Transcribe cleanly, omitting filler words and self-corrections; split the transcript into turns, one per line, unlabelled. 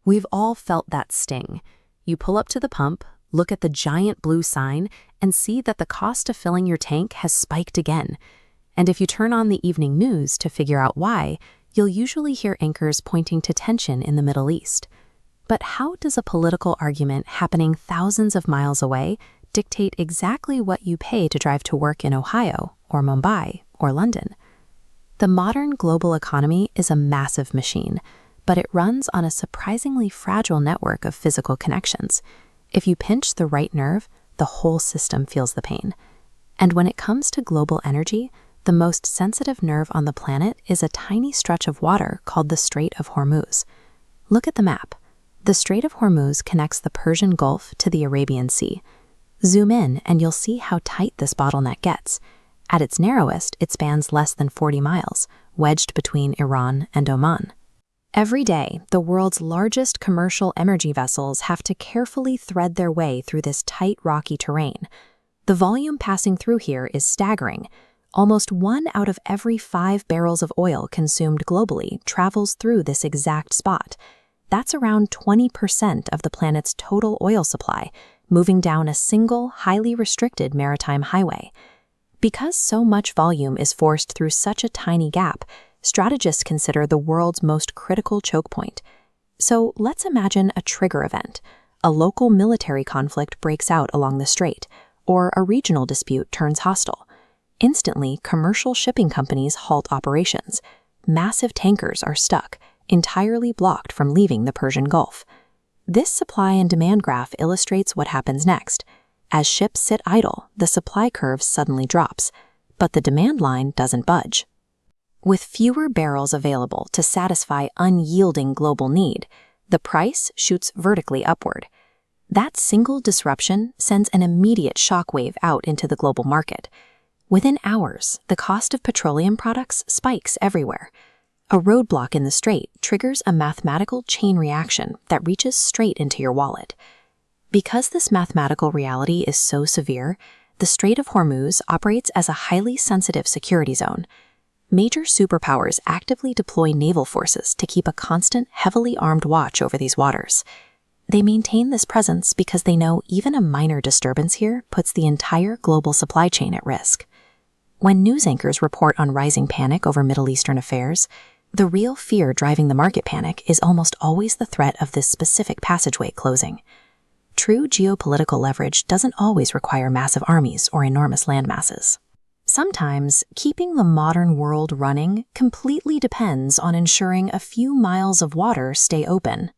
We've all felt that sting. You pull up to the pump, look at the giant blue sign, and see that the cost of filling your tank has spiked again. And if you turn on the evening news to figure out why, you'll usually hear anchors pointing to tension in the Middle East. But how does a political argument happening thousands of miles away dictate exactly what you pay to drive to work in Ohio, or Mumbai, or London? The modern global economy is a massive machine, but it runs on a surprisingly fragile network of physical connections. If you pinch the right nerve, the whole system feels the pain. And when it comes to global energy, the most sensitive nerve on the planet is a tiny stretch of water called the Strait of Hormuz. Look at the map. The Strait of Hormuz connects the Persian Gulf to the Arabian Sea. Zoom in and you'll see how tight this bottleneck gets. At its narrowest, it spans less than 40 miles, wedged between Iran and Oman. Every day, the world's largest commercial energy vessels have to carefully thread their way through this tight, rocky terrain. The volume passing through here is staggering. Almost 1 out of every 5 barrels of oil consumed globally travels through this exact spot. That's around 20% of the planet's total oil supply, moving down a single, highly restricted maritime highway. Because so much volume is forced through such a tiny gap, strategists consider the world's most critical choke point. So let's imagine a trigger event. A local military conflict breaks out along the strait, or a regional dispute turns hostile. Instantly, commercial shipping companies halt operations. Massive tankers are stuck, entirely blocked from leaving the Persian Gulf. This supply and demand graph illustrates what happens next. As ships sit idle, the supply curve suddenly drops, but the demand line doesn't budge. With fewer barrels available to satisfy unyielding global need, the price shoots vertically upward. That single disruption sends an immediate shockwave out into the global market. Within hours, the cost of petroleum products spikes everywhere. A roadblock in the strait triggers a mathematical chain reaction that reaches straight into your wallet. Because this mathematical reality is so severe, the Strait of Hormuz operates as a highly sensitive security zone. Major superpowers actively deploy naval forces to keep a constant, heavily armed watch over these waters. They maintain this presence because they know even a minor disturbance here puts the entire global supply chain at risk. When news anchors report on rising panic over Middle Eastern affairs, the real fear driving the market panic is almost always the threat of this specific passageway closing. True geopolitical leverage doesn't always require massive armies or enormous land masses. Sometimes, keeping the modern world running completely depends on ensuring a few miles of water stay open.